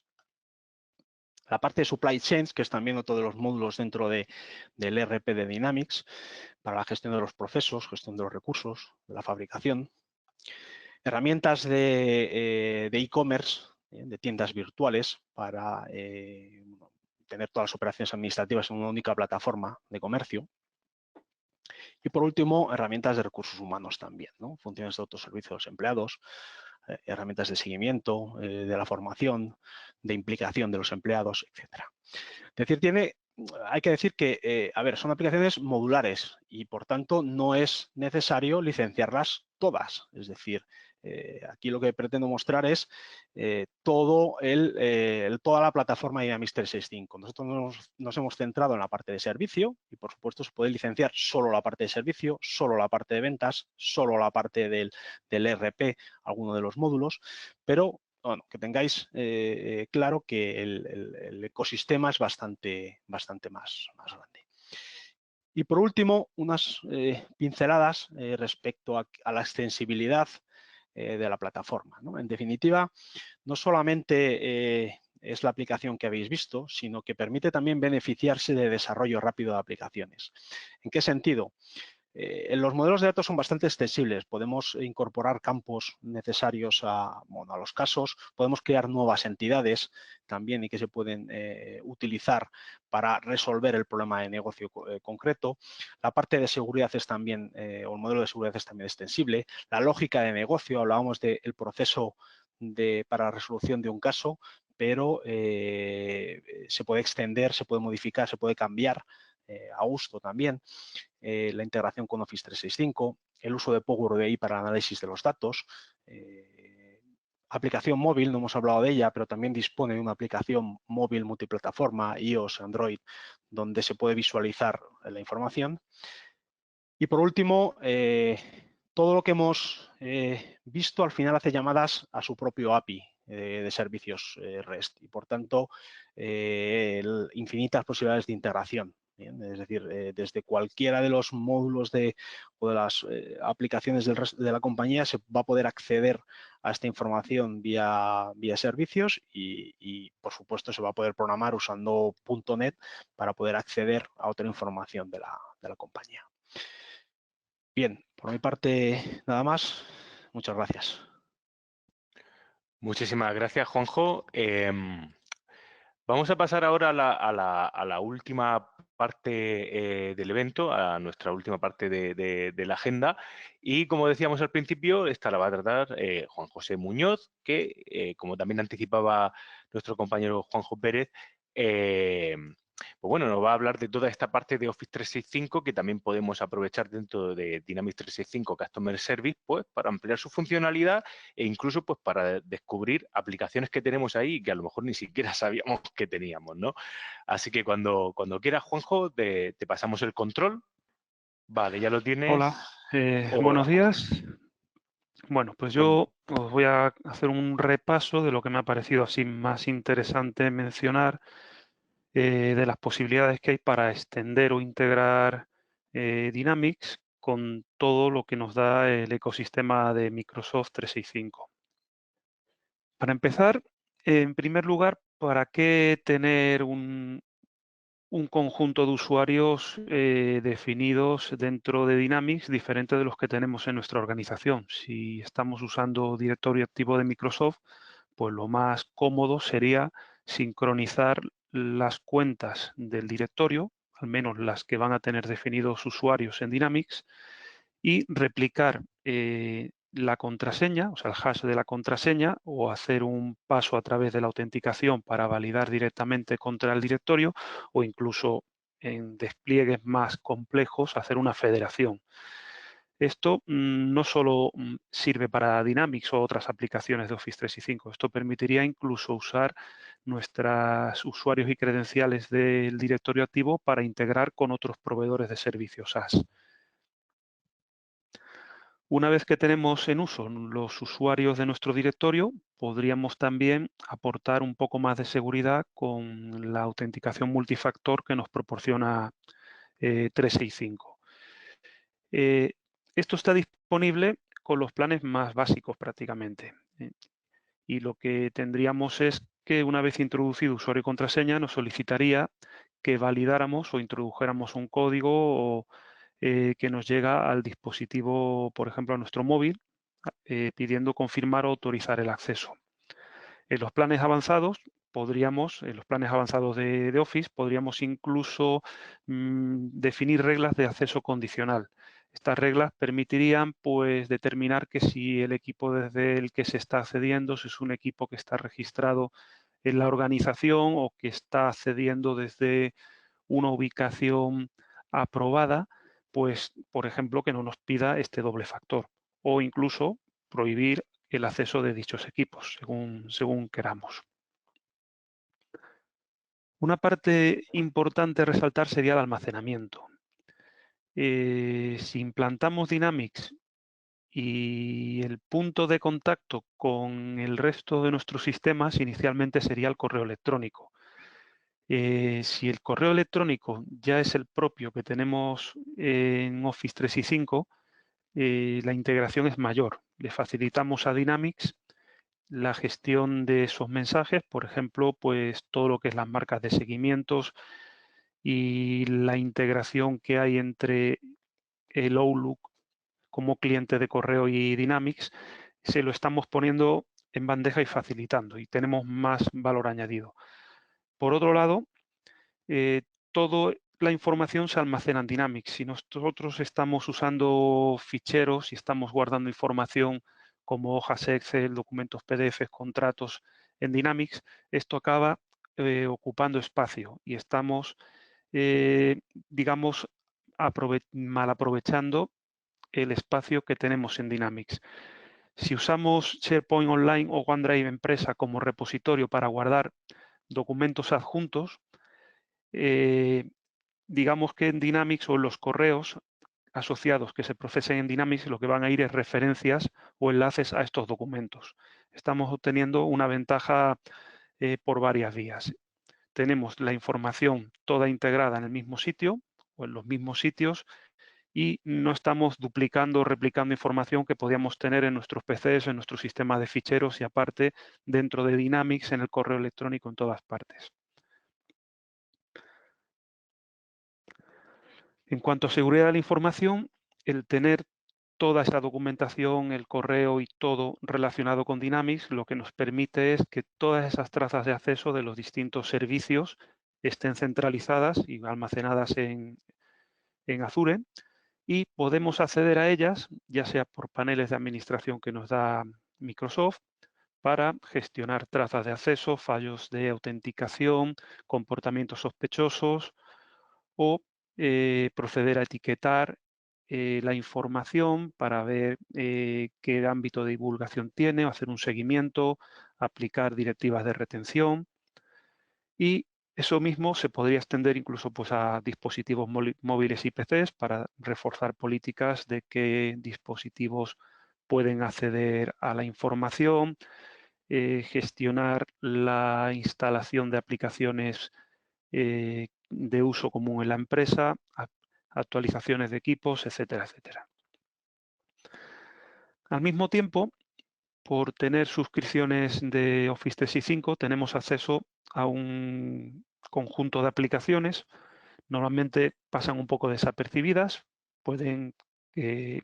La parte de Supply Chains, que es también otro de los módulos dentro del ERP de Dynamics, para la gestión de los procesos, gestión de los recursos, de la fabricación. Herramientas de e-commerce, de tiendas virtuales, para tener todas las operaciones administrativas en una única plataforma de comercio. Y por último, herramientas de recursos humanos también, ¿no? Funciones de autoservicio de los empleados, herramientas de seguimiento, de la formación, de implicación de los empleados, etcétera. Es decir, hay que decir que, son aplicaciones modulares y, por tanto, no es necesario licenciarlas todas. Es decir, aquí lo que pretendo mostrar es toda la plataforma Dynamics 365. Nosotros nos hemos centrado en la parte de servicio y, por supuesto, se puede licenciar solo la parte de servicio, solo la parte de ventas, solo la parte del ERP, alguno de los módulos, pero bueno, que tengáis claro que el ecosistema es bastante más grande. Y por último, unas pinceladas respecto a la extensibilidad de la plataforma, ¿no? En definitiva, no solamente es la aplicación que habéis visto, sino que permite también beneficiarse de desarrollo rápido de aplicaciones. ¿En qué sentido? Los modelos de datos son bastante extensibles. Podemos incorporar campos necesarios a los casos. Podemos crear nuevas entidades también y que se pueden utilizar para resolver el problema de negocio concreto. La parte de seguridad es también, o el modelo de seguridad es también extensible. La lógica de negocio, hablábamos del proceso para la resolución de un caso, pero se puede extender, se puede modificar, se puede cambiar a gusto también. La integración con Office 365, el uso de Power BI para el análisis de los datos, aplicación móvil, no hemos hablado de ella, pero también dispone de una aplicación móvil multiplataforma, iOS, Android, donde se puede visualizar la información. Y por último, todo lo que hemos visto al final hace llamadas a su propio API de servicios REST y, por tanto, infinitas posibilidades de integración Bien, es decir, desde cualquiera de los módulos o de las aplicaciones de la compañía se va a poder acceder a esta información vía servicios y, por supuesto, se va a poder programar usando .NET para poder acceder a otra información de la compañía. Bien, por mi parte, nada más. Muchas gracias. Muchísimas gracias, Juanjo. Vamos a pasar ahora a la última parte del evento, a nuestra última parte de la agenda. Y como decíamos al principio, esta la va a tratar Juan José Muñoz, que, como también anticipaba nuestro compañero Juanjo Pérez, pues bueno, nos va a hablar de toda esta parte de Office 365 que también podemos aprovechar dentro de Dynamics 365 Customer Service, pues para ampliar su funcionalidad e incluso pues para descubrir aplicaciones que tenemos ahí que a lo mejor ni siquiera sabíamos que teníamos, ¿no? Así que cuando quieras, Juanjo, te pasamos el control. Vale, ya lo tienes. Hola, Hola, buenos Juanjo. días. Bueno, pues yo os voy a hacer un repaso de lo que me ha parecido así más interesante mencionar de las posibilidades que hay para extender o integrar Dynamics con todo lo que nos da el ecosistema de Microsoft 365. Para empezar, en primer lugar, ¿para qué tener un conjunto de usuarios definidos dentro de Dynamics diferente de los que tenemos en nuestra organización? Si estamos usando directorio activo de Microsoft, pues lo más cómodo sería sincronizar las cuentas del directorio, al menos las que van a tener definidos usuarios en Dynamics, y replicar la contraseña, o sea, el hash de la contraseña, o hacer un paso a través de la autenticación para validar directamente contra el directorio, o incluso en despliegues más complejos hacer una federación. Esto no solo sirve para Dynamics o otras aplicaciones de Office 365, esto permitiría incluso usar nuestros usuarios y credenciales del directorio activo para integrar con otros proveedores de servicios SaaS. Una vez que tenemos en uso los usuarios de nuestro directorio, podríamos también aportar un poco más de seguridad con la autenticación multifactor que nos proporciona 365. Esto está disponible con los planes más básicos prácticamente. Y lo que tendríamos es que una vez introducido usuario y contraseña nos solicitaría que validáramos o introdujéramos un código que nos llega al dispositivo, por ejemplo, a nuestro móvil, pidiendo confirmar o autorizar el acceso. En los planes avanzados en los planes avanzados de Office, podríamos incluso definir reglas de acceso condicional. Estas reglas permitirían pues determinar que si el equipo desde el que se está accediendo, si es un equipo que está registrado en la organización o que está accediendo desde una ubicación aprobada, pues, por ejemplo, que no nos pida este doble factor o incluso prohibir el acceso de dichos equipos, según queramos. Una parte importante a resaltar sería el almacenamiento. Si implantamos Dynamics y el punto de contacto con el resto de nuestros sistemas inicialmente sería el correo electrónico. Si el correo electrónico ya es el propio que tenemos en Office 365, la integración es mayor. Le facilitamos a Dynamics la gestión de esos mensajes, por ejemplo, pues todo lo que es las marcas de seguimientos y la integración que hay entre el Outlook como cliente de correo y Dynamics, se lo estamos poniendo en bandeja y facilitando y tenemos más valor añadido. Por otro lado, toda la información se almacena en Dynamics. Si nosotros estamos usando ficheros y estamos guardando información como hojas Excel, documentos PDF, contratos en Dynamics, esto acaba ocupando espacio y estamos, digamos, mal aprovechando el espacio que tenemos en Dynamics. Si usamos SharePoint Online o OneDrive Empresa como repositorio para guardar documentos adjuntos, digamos que en Dynamics o en los correos asociados que se procesen en Dynamics lo que van a ir es referencias o enlaces a estos documentos. Estamos obteniendo una ventaja por varias vías. tenemos la información toda integrada en el mismo sitio o en los mismos sitios y no estamos duplicando o replicando información que podíamos tener en nuestros PCs, en nuestro sistema de ficheros y aparte dentro de Dynamics, en el correo electrónico, en todas partes. En cuanto a seguridad de la información, el tener toda esa documentación, el correo y todo relacionado con Dynamics, lo que nos permite es que todas esas trazas de acceso de los distintos servicios estén centralizadas y almacenadas en Azure y podemos acceder a ellas, ya sea por paneles de administración que nos da Microsoft, para gestionar trazas de acceso, fallos de autenticación, comportamientos sospechosos o proceder a etiquetar la información para ver qué ámbito de divulgación tiene, hacer un seguimiento, aplicar directivas de retención y eso mismo se podría extender incluso pues, a dispositivos móviles y PCs para reforzar políticas de qué dispositivos pueden acceder a la información, gestionar la instalación de aplicaciones de uso común en la empresa, actualizaciones de equipos, etcétera, etcétera. Al mismo tiempo, por tener suscripciones de Office 365, tenemos acceso a un conjunto de aplicaciones. Normalmente pasan un poco desapercibidas, pueden que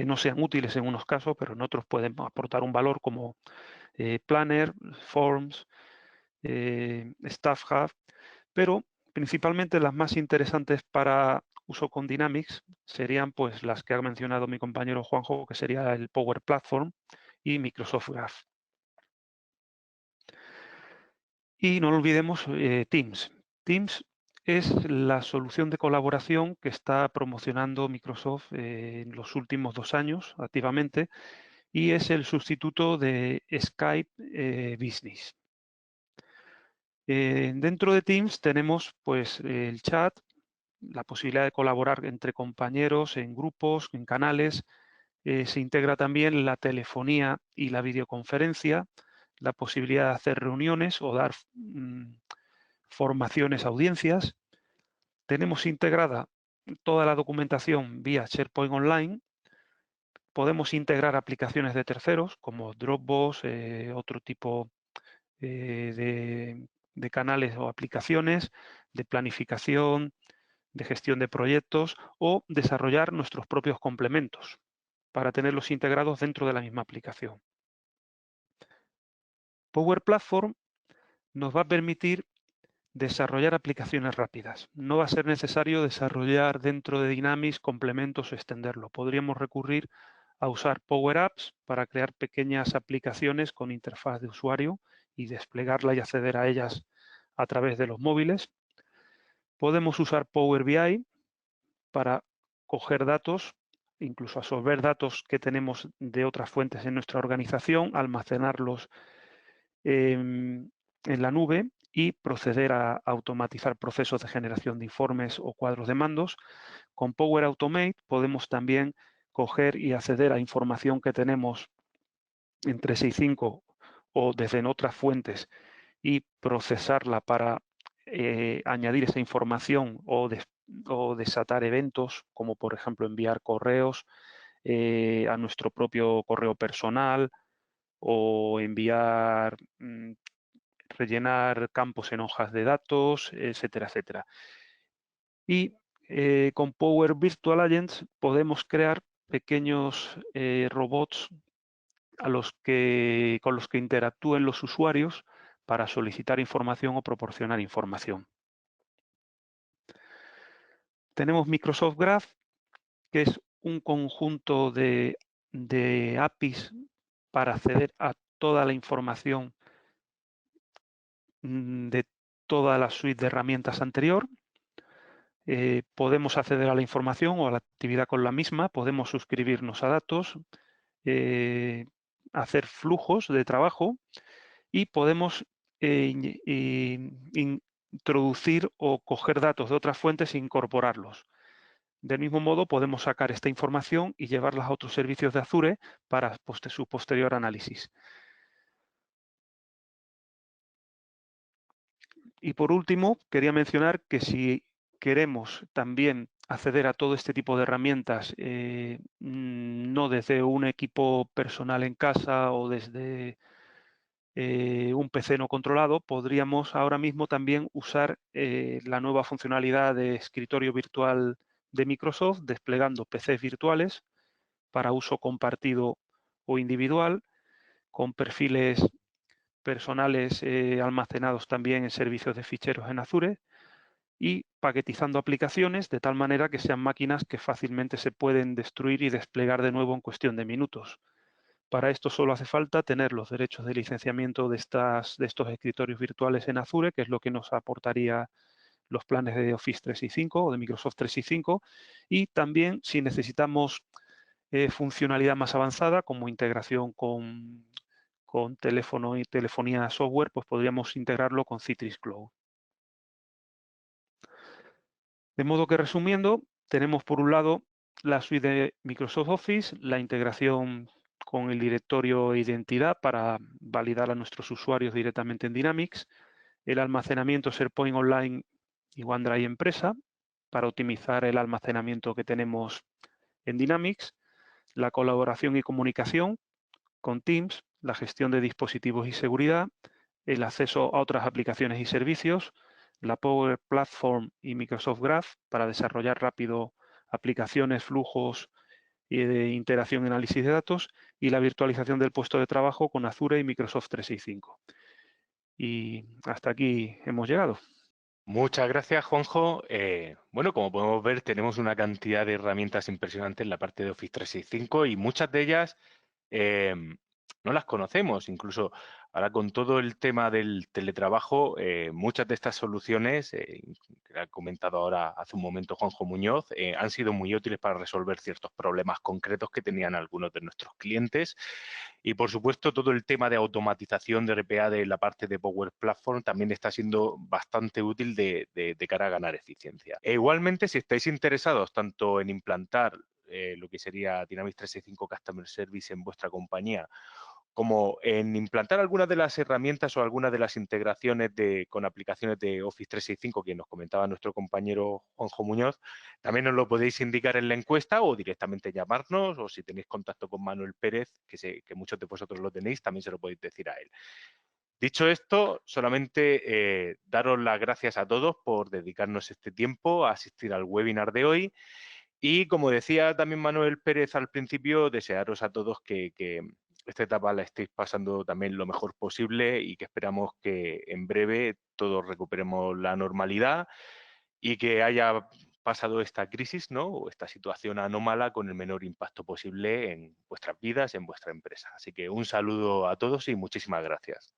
no sean útiles en unos casos, pero en otros pueden aportar un valor como Planner, Forms, Staff Hub, pero principalmente las más interesantes para uso con Dynamics serían pues las que ha mencionado mi compañero Juanjo, que sería el Power Platform y Microsoft Graph. Y no olvidemos Teams. Teams es la solución de colaboración que está promocionando Microsoft en los últimos 2 años activamente y es el sustituto de Skype Business. Dentro de Teams tenemos pues el chat, la posibilidad de colaborar entre compañeros en grupos, en canales. Se integra también la telefonía y la videoconferencia, la posibilidad de hacer reuniones o dar formaciones a audiencias. Tenemos integrada toda la documentación vía SharePoint Online. Podemos integrar aplicaciones de terceros como Dropbox, otro tipo de canales o aplicaciones de planificación, de gestión de proyectos o desarrollar nuestros propios complementos para tenerlos integrados dentro de la misma aplicación. Power Platform nos va a permitir desarrollar aplicaciones rápidas. No va a ser necesario desarrollar dentro de Dynamics complementos o extenderlo. Podríamos recurrir a usar Power Apps para crear pequeñas aplicaciones con interfaz de usuario y desplegarla y acceder a ellas a través de los móviles. Podemos usar Power BI para coger datos, incluso absorber datos que tenemos de otras fuentes en nuestra organización, almacenarlos en la nube y proceder a automatizar procesos de generación de informes o cuadros de mandos. Con Power Automate podemos también coger y acceder a información que tenemos en 365 o desde otras fuentes y procesarla para añadir esa información o desatar eventos, como por ejemplo enviar correos a nuestro propio correo personal o enviar, rellenar campos en hojas de datos, etcétera, etcétera. Y con Power Virtual Agents podemos crear pequeños robots con los que interactúen los usuarios para solicitar información o proporcionar información. Tenemos Microsoft Graph, que es un conjunto de APIs para acceder a toda la información de toda la suite de herramientas anterior. Podemos acceder a la información o a la actividad con la misma, podemos suscribirnos a datos, hacer flujos de trabajo y podemos introducir o coger datos de otras fuentes e incorporarlos. Del mismo modo, podemos sacar esta información y llevarlas a otros servicios de Azure para su posterior análisis. Y por último, quería mencionar que si queremos también acceder a todo este tipo de herramientas, no desde un equipo personal en casa o desde un PC no controlado, podríamos ahora mismo también usar la nueva funcionalidad de escritorio virtual de Microsoft, desplegando PCs virtuales para uso compartido o individual, con perfiles personales almacenados también en servicios de ficheros en Azure y paquetizando aplicaciones de tal manera que sean máquinas que fácilmente se pueden destruir y desplegar de nuevo en cuestión de minutos. Para esto solo hace falta tener los derechos de licenciamiento de estos escritorios virtuales en Azure, que es lo que nos aportaría los planes de Office 365 o de Microsoft 365, y también si necesitamos funcionalidad más avanzada como integración con teléfono y telefonía software, pues podríamos integrarlo con Citrix Cloud. De modo que, resumiendo, tenemos por un lado la suite de Microsoft Office, la integración con el directorio e identidad para validar a nuestros usuarios directamente en Dynamics, el almacenamiento SharePoint Online y OneDrive Empresa para optimizar el almacenamiento que tenemos en Dynamics, la colaboración y comunicación con Teams, la gestión de dispositivos y seguridad, el acceso a otras aplicaciones y servicios, la Power Platform y Microsoft Graph para desarrollar rápido aplicaciones, flujos y de interacción y análisis de datos, y la virtualización del puesto de trabajo con Azure y Microsoft 365. Y hasta aquí hemos llegado. Muchas gracias, Juanjo. Bueno, como podemos ver, tenemos una cantidad de herramientas impresionantes en la parte de Office 365 y muchas de ellas no las conocemos. Incluso ahora con todo el tema del teletrabajo, muchas de estas soluciones, que ha comentado ahora hace un momento Juanjo Muñoz, han sido muy útiles para resolver ciertos problemas concretos que tenían algunos de nuestros clientes. Y, por supuesto, todo el tema de automatización de RPA de la parte de Power Platform también está siendo bastante útil de cara a ganar eficiencia. E igualmente, si estáis interesados tanto en implantar lo que sería Dynamics 365 Customer Service en vuestra compañía, como en implantar algunas de las herramientas o algunas de las integraciones con aplicaciones de Office 365 que nos comentaba nuestro compañero Juanjo Muñoz, también nos lo podéis indicar en la encuesta o directamente llamarnos, o si tenéis contacto con Manuel Pérez, que sé que muchos de vosotros lo tenéis, también se lo podéis decir a él. Dicho esto, solamente daros las gracias a todos por dedicarnos este tiempo a asistir al webinar de hoy. Y como decía también Manuel Pérez al principio, desearos a todos que esta etapa la estéis pasando también lo mejor posible y que esperamos que en breve todos recuperemos la normalidad y que haya pasado esta crisis, ¿no? O esta situación anómala con el menor impacto posible en vuestras vidas, en vuestra empresa. Así que un saludo a todos y muchísimas gracias.